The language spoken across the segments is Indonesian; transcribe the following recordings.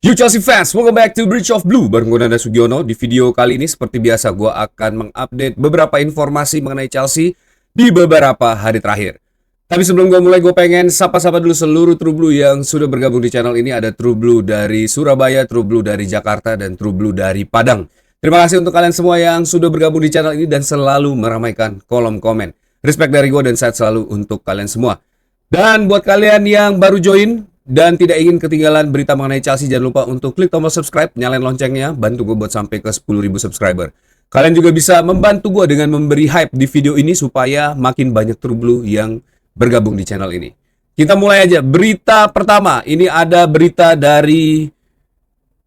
You Chelsea fans, welcome back to Bridge of Blue bareng gue Nanda Sugiono. Di video kali ini seperti biasa gue akan mengupdate beberapa informasi mengenai Chelsea di beberapa hari terakhir. Tapi sebelum gue mulai, gue pengen sapa-sapa dulu seluruh True Blue yang sudah bergabung di channel ini. Ada True Blue dari Surabaya, True Blue dari Jakarta, dan True Blue dari Padang. Terima kasih untuk kalian semua yang sudah bergabung di channel ini dan selalu meramaikan kolom komen. Respect dari gue dan sehat selalu untuk kalian semua. Dan buat kalian yang baru join dan tidak ingin ketinggalan berita mengenai Chelsea, jangan lupa untuk klik tombol subscribe, nyalain loncengnya, bantu gue buat sampai ke 10.000 subscriber. Kalian juga bisa membantu gue dengan memberi hype di video ini supaya makin banyak True Blue yang bergabung di channel ini. Kita mulai aja. Berita pertama, ini ada berita dari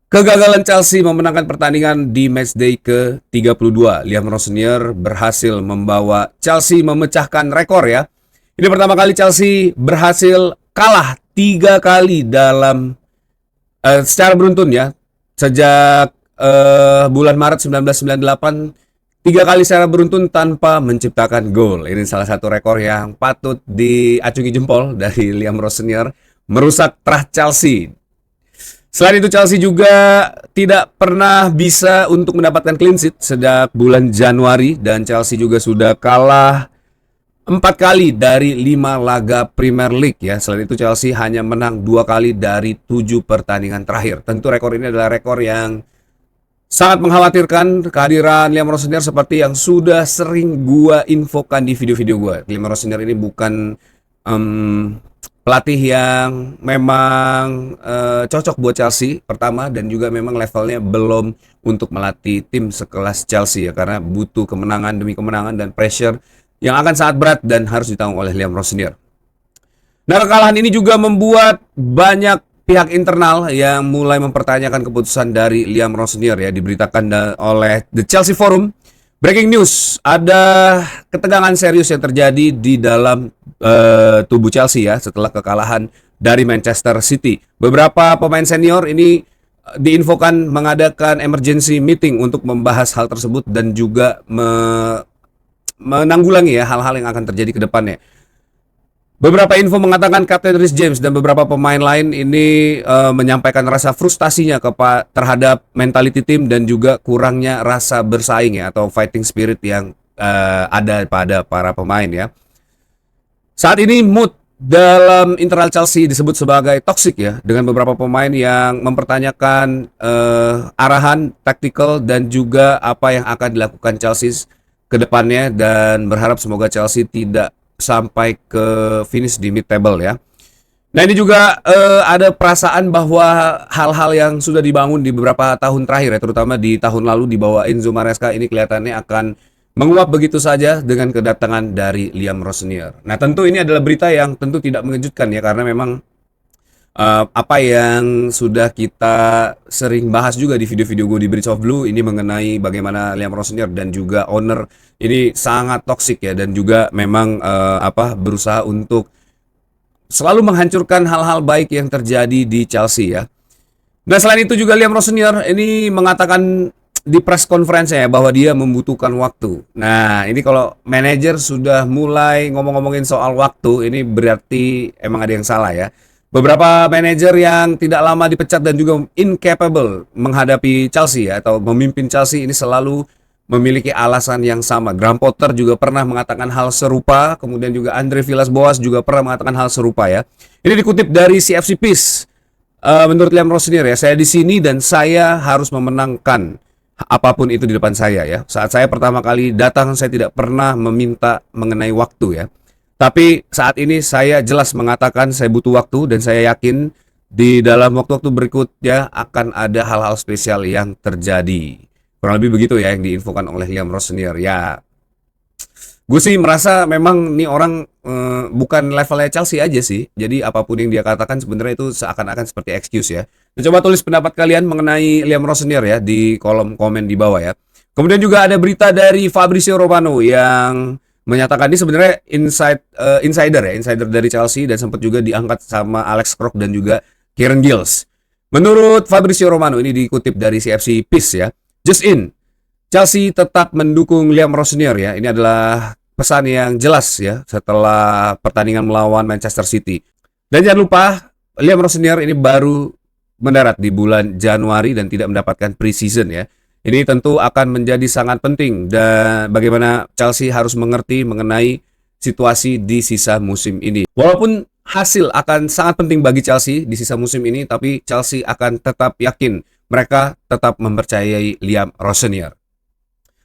kegagalan Chelsea memenangkan pertandingan di matchday ke-32. Liam Rosenior berhasil membawa Chelsea memecahkan rekor ya. Ini pertama kali Chelsea berhasil kalah 3 kali dalam secara beruntun ya. Sejak bulan Maret 1998, 3 kali secara beruntun tanpa menciptakan gol. Ini salah satu rekor yang patut diacungi jempol dari Liam Rosenior, merusak trust Chelsea. Selain itu, Chelsea juga tidak pernah bisa untuk mendapatkan clean sheet sejak bulan Januari, dan Chelsea juga sudah kalah 4 kali dari 5 laga Premier League ya. Selain itu, Chelsea hanya menang 2 kali dari 7 pertandingan terakhir. Tentu rekor ini adalah rekor yang sangat mengkhawatirkan. Kehadiran Liam Rosenior seperti yang sudah sering gua infokan di video-video gua. Liam Rosenior ini bukan pelatih yang memang cocok buat Chelsea pertama, dan juga memang levelnya belum untuk melatih tim sekelas Chelsea ya, karena butuh kemenangan demi kemenangan dan pressure yang akan sangat berat dan harus ditanggung oleh Liam Rosenior. Nah, kekalahan ini juga membuat banyak pihak internal yang mulai mempertanyakan keputusan dari Liam Rosenior ya. Diberitakan oleh The Chelsea Forum, breaking news, ada ketegangan serius yang terjadi di dalam tubuh Chelsea ya setelah kekalahan dari Manchester City. Beberapa pemain senior ini diinfokan mengadakan emergency meeting untuk membahas hal tersebut dan juga menanggulangi ya hal-hal yang akan terjadi ke depannya. Beberapa info mengatakan Kapten Reece James dan beberapa pemain lain ini menyampaikan rasa frustasinya terhadap mentality tim dan juga kurangnya rasa bersaing ya, atau fighting spirit yang ada pada para pemain ya. Saat ini mood dalam internal Chelsea disebut sebagai toxic ya, dengan beberapa pemain yang mempertanyakan arahan taktikal dan juga apa yang akan dilakukan Chelsea ke depannya, dan berharap semoga Chelsea tidak sampai ke finish di mid table ya. Nah, ini juga ada perasaan bahwa hal-hal yang sudah dibangun di beberapa tahun terakhir ya, terutama di tahun lalu di bawah Enzo Maresca, ini kelihatannya akan menguap begitu saja dengan kedatangan dari Liam Rosenior. Nah, tentu ini adalah berita yang tentu tidak mengejutkan ya, karena memang apa yang sudah kita sering bahas juga di video-video gue di Bridge of Blue ini mengenai bagaimana Liam Rosenior dan juga owner ini sangat toksik ya, dan juga memang berusaha untuk selalu menghancurkan hal-hal baik yang terjadi di Chelsea ya. Nah, selain itu juga Liam Rosenior ini mengatakan di press conference ya bahwa dia membutuhkan waktu. Nah, ini kalau manajer sudah mulai ngomong-ngomongin soal waktu, ini berarti emang ada yang salah ya. Beberapa manajer yang tidak lama dipecat dan juga incapable menghadapi Chelsea ya, atau memimpin Chelsea, ini selalu memiliki alasan yang sama. Graham Potter juga pernah mengatakan hal serupa, kemudian juga Andre Villas-Boas juga pernah mengatakan hal serupa ya. Ini dikutip dari CFC Peace. Menurut Liam Rosenior ya, saya di sini dan saya harus memenangkan apapun itu di depan saya ya. Saat saya pertama kali datang, saya tidak pernah meminta mengenai waktu ya. Tapi saat ini saya jelas mengatakan saya butuh waktu, dan saya yakin di dalam waktu-waktu berikutnya akan ada hal-hal spesial yang terjadi. Kurang lebih begitu ya yang diinfokan oleh Liam Rosenior. Ya, gue sih merasa memang nih orang bukan levelnya Chelsea aja sih. Jadi apapun yang dia katakan sebenarnya itu seakan-akan seperti excuse ya. Nah, coba tulis pendapat kalian mengenai Liam Rosenior ya di kolom komen di bawah ya. Kemudian juga ada berita dari Fabrizio Romano yang menyatakan ini sebenarnya insider dari Chelsea, dan sempat juga diangkat sama Alex Krok dan juga Kieran Giles. Menurut Fabrizio Romano, ini dikutip dari CFC Peace ya, just in, Chelsea tetap mendukung Liam Rosenior ya. Ini adalah pesan yang jelas ya setelah pertandingan melawan Manchester City. Dan jangan lupa, Liam Rosenior ini baru mendarat di bulan Januari dan tidak mendapatkan preseason ya. Ini tentu akan menjadi sangat penting dan bagaimana Chelsea harus mengerti mengenai situasi di sisa musim ini. Walaupun hasil akan sangat penting bagi Chelsea di sisa musim ini, tapi Chelsea akan tetap yakin mereka tetap mempercayai Liam Rosenior.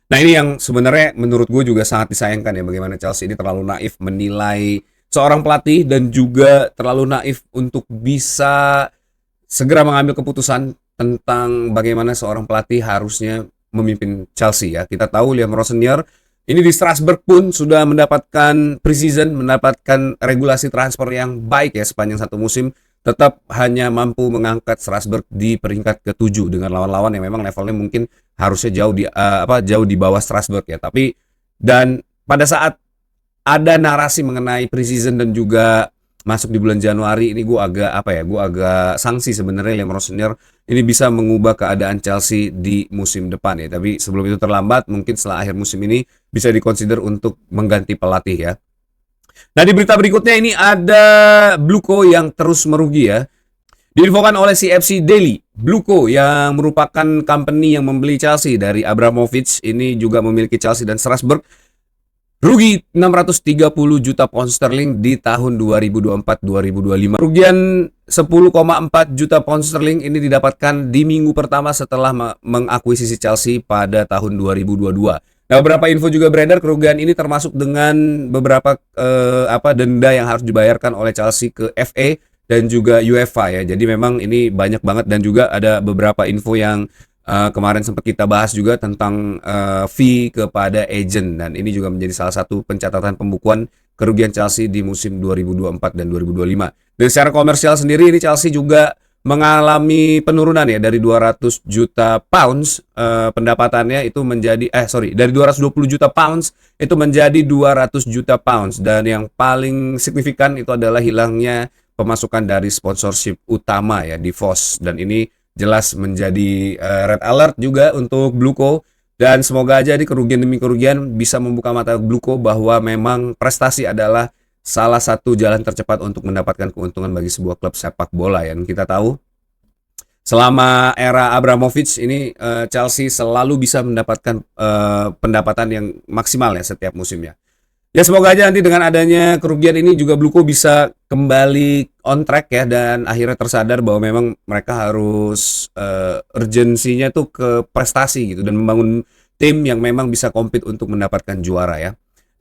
Nah ini yang sebenarnya menurut gue juga sangat disayangkan ya, bagaimana Chelsea ini terlalu naif menilai seorang pelatih dan juga terlalu naif untuk bisa segera mengambil keputusan tentang bagaimana seorang pelatih harusnya memimpin Chelsea ya. Kita tahu Liam Rosenior ini di Strasbourg pun sudah mendapatkan preseason, mendapatkan regulasi transfer yang baik ya sepanjang satu musim, tetap hanya mampu mengangkat Strasbourg di peringkat ke-7 dengan lawan-lawan yang memang levelnya mungkin harusnya jauh di bawah Strasbourg ya. Tapi dan pada saat ada narasi mengenai preseason dan juga masuk di bulan Januari ini gue agak sanksi sebenarnya Liam Rosenior ini bisa mengubah keadaan Chelsea di musim depan ya. Tapi sebelum itu terlambat, mungkin setelah akhir musim ini bisa dikonsider untuk mengganti pelatih ya. Nah di berita berikutnya ini ada Bluco yang terus merugi ya. Diinfokan oleh CFC Daily, Bluco yang merupakan company yang membeli Chelsea dari Abramovich ini juga memiliki Chelsea dan Strasbourg, rugi 630 juta pound sterling di tahun 2024-2025. Kerugian 10,4 juta pound sterling ini didapatkan di minggu pertama setelah mengakuisisi Chelsea pada tahun 2022. Nah, beberapa info juga beredar, kerugian ini termasuk dengan beberapa denda yang harus dibayarkan oleh Chelsea ke FA dan juga UEFA ya. Jadi memang ini banyak banget dan juga ada beberapa info yang kemarin sempat kita bahas juga tentang fee kepada agent dan ini juga menjadi salah satu pencatatan pembukuan kerugian Chelsea di musim 2024 dan 2025. Dan secara komersial sendiri ini Chelsea juga mengalami penurunan ya dari 200 juta pounds pendapatannya itu menjadi dari 220 juta pounds itu menjadi 200 juta pounds dan yang paling signifikan itu adalah hilangnya pemasukan dari sponsorship utama ya di VOS dan ini jelas menjadi red alert juga untuk Bluco dan semoga aja di kerugian demi kerugian bisa membuka mata Bluco bahwa memang prestasi adalah salah satu jalan tercepat untuk mendapatkan keuntungan bagi sebuah klub sepak bola ya. Dan kita tahu selama era Abramovich ini Chelsea selalu bisa mendapatkan pendapatan yang maksimal ya setiap musimnya. Ya semoga aja nanti dengan adanya kerugian ini juga Bluco bisa kembali on track ya dan akhirnya tersadar bahwa memang mereka harus urgensinya tuh ke prestasi gitu dan membangun tim yang memang bisa compete untuk mendapatkan juara ya.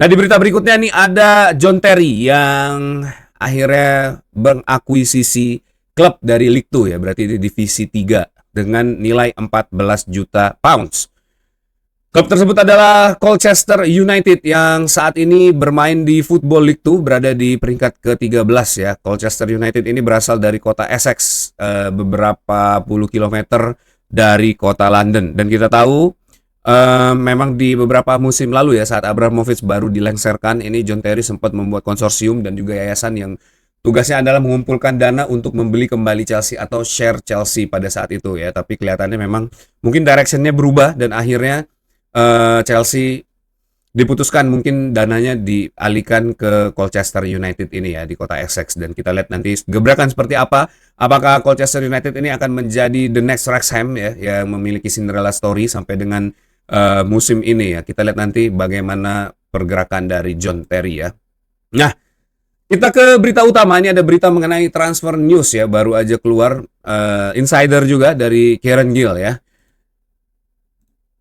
Nah di berita berikutnya nih ada John Terry yang akhirnya mengakuisisi klub dari League 2 ya, berarti di divisi 3 dengan nilai 14 juta pounds. Klub tersebut adalah Colchester United yang saat ini bermain di Football League 2, berada di peringkat ke-13 ya. Colchester United ini berasal dari kota Essex, beberapa puluh kilometer dari kota London. Dan kita tahu memang di beberapa musim lalu ya saat Abramovich baru dilengsarkan, ini John Terry sempat membuat konsorsium dan juga yayasan yang tugasnya adalah mengumpulkan dana untuk membeli kembali Chelsea atau share Chelsea pada saat itu ya. Tapi kelihatannya memang mungkin directionnya berubah dan akhirnya Chelsea diputuskan mungkin dananya dialihkan ke Colchester United ini ya di kota Essex dan kita lihat nanti gebrakan seperti apa. Apakah Colchester United ini akan menjadi the next Wrexham ya yang memiliki Cinderella story sampai dengan musim ini ya. Kita lihat nanti bagaimana pergerakan dari John Terry ya. Nah, kita ke berita utama. Ini ada berita mengenai transfer news ya, baru aja keluar insider juga dari Kieran Gill ya.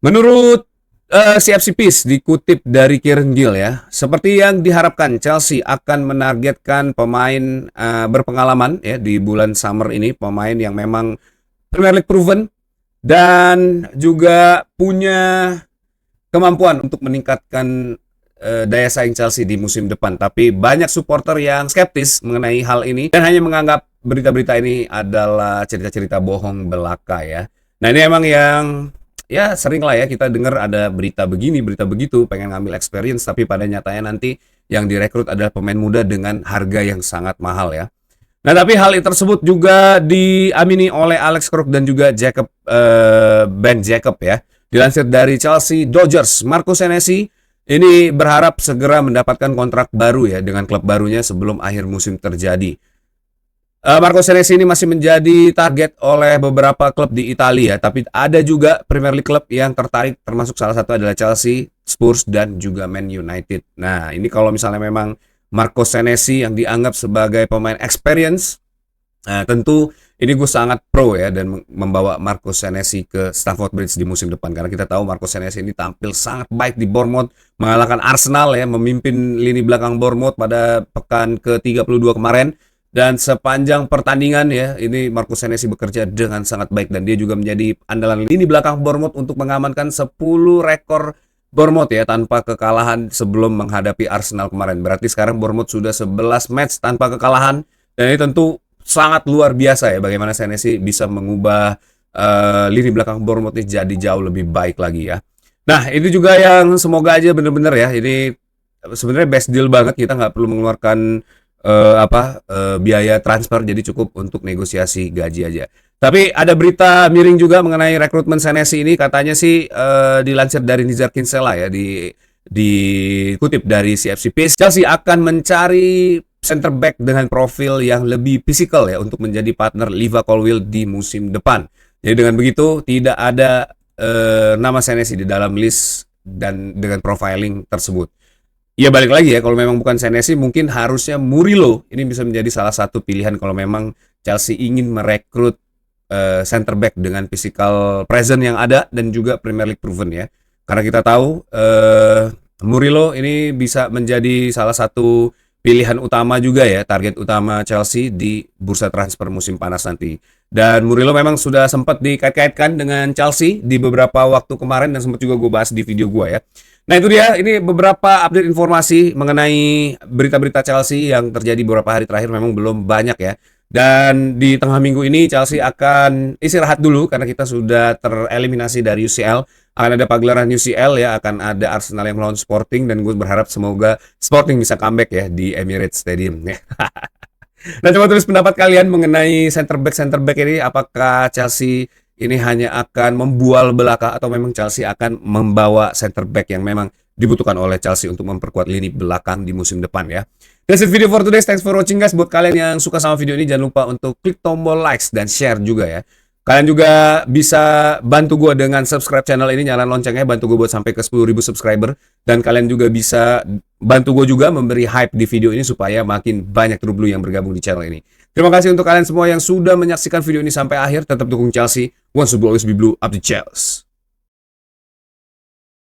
Menurut CFC Peace dikutip dari Kieran Gill ya, seperti yang diharapkan Chelsea akan menargetkan pemain berpengalaman ya di bulan summer ini, pemain yang memang Premier League proven dan juga punya kemampuan untuk meningkatkan daya saing Chelsea di musim depan. Tapi banyak supporter yang skeptis mengenai hal ini dan hanya menganggap berita-berita ini adalah cerita-cerita bohong belaka ya. Nah ini emang yang ya sering lah ya kita dengar ada berita begini, berita begitu, pengen ngambil experience, tapi pada nyatanya nanti yang direkrut adalah pemain muda dengan harga yang sangat mahal ya. Nah tapi hal tersebut juga diamini oleh Alex Kruk dan juga Ben Jacob ya. Dilansir dari Chelsea Dodgers, Marco Senesi ini berharap segera mendapatkan kontrak baru ya dengan klub barunya sebelum akhir musim terjadi. Marco Senesi ini masih menjadi target oleh beberapa klub di Italia, tapi ada juga Premier League klub yang tertarik, termasuk salah satu adalah Chelsea, Spurs, dan juga Man United. Nah, ini kalau misalnya memang Marco Senesi yang dianggap sebagai pemain experience, nah, tentu ini gue sangat pro ya dan membawa Marco Senesi ke Stamford Bridge di musim depan, karena kita tahu Marco Senesi ini tampil sangat baik di Bournemouth, mengalahkan Arsenal ya, memimpin lini belakang Bournemouth pada pekan ke-32 kemarin. Dan sepanjang pertandingan ya, ini Marco Senesi bekerja dengan sangat baik dan dia juga menjadi andalan lini belakang Bournemouth untuk mengamankan 10 rekor Bournemouth ya tanpa kekalahan sebelum menghadapi Arsenal kemarin. Berarti sekarang Bournemouth sudah 11 match tanpa kekalahan dan ini tentu sangat luar biasa ya bagaimana Senesi bisa mengubah lini belakang Bournemouth ini jadi jauh lebih baik lagi ya. Nah, itu juga yang semoga aja bener-bener ya. Ini sebenarnya best deal banget, kita nggak perlu mengeluarkan biaya transfer, jadi cukup untuk negosiasi gaji aja. Tapi ada berita miring juga mengenai rekrutmen Senesi ini, katanya sih dilansir dari Nizar Kinsella ya, dikutip dari CFC Pace, Chelsea akan mencari center back dengan profil yang lebih fisikal ya untuk menjadi partner Liva Colwill di musim depan. Jadi dengan begitu tidak ada nama Senesi di dalam list dan dengan profiling tersebut. Ya balik lagi ya, kalau memang bukan Senesi mungkin harusnya Murillo ini bisa menjadi salah satu pilihan kalau memang Chelsea ingin merekrut center back dengan physical presence yang ada dan juga Premier League proven ya. Karena kita tahu Murillo ini bisa menjadi salah satu pilihan utama juga ya, target utama Chelsea di bursa transfer musim panas nanti. Dan Murillo memang sudah sempat dikait-kaitkan dengan Chelsea di beberapa waktu kemarin dan sempat juga gue bahas di video gue ya. Nah itu dia, ini beberapa update informasi mengenai berita-berita Chelsea yang terjadi beberapa hari terakhir, memang belum banyak ya. Dan di tengah minggu ini Chelsea akan istirahat dulu karena kita sudah tereliminasi dari UCL. Akan ada pagelaran UCL ya, akan ada Arsenal yang melawan Sporting dan gue berharap semoga Sporting bisa comeback ya di Emirates Stadium ya. Nah, coba tulis pendapat kalian mengenai center back ini, apakah Chelsea ini hanya akan membual belaka atau memang Chelsea akan membawa center back yang memang dibutuhkan oleh Chelsea untuk memperkuat lini belakang di musim depan ya. That's it video for today. Thanks for watching guys. Buat kalian yang suka sama video ini jangan lupa untuk klik tombol likes dan share juga ya. Kalian juga bisa bantu gue dengan subscribe channel ini, nyalain loncengnya, bantu gue buat sampai ke 10.000 subscriber. Dan kalian juga bisa bantu gue juga memberi hype di video ini supaya makin banyak True Blue yang bergabung di channel ini. Terima kasih untuk kalian semua yang sudah menyaksikan video ini sampai akhir. Tetap dukung Chelsea. Once the blue, always be blue. Up the Chelsea.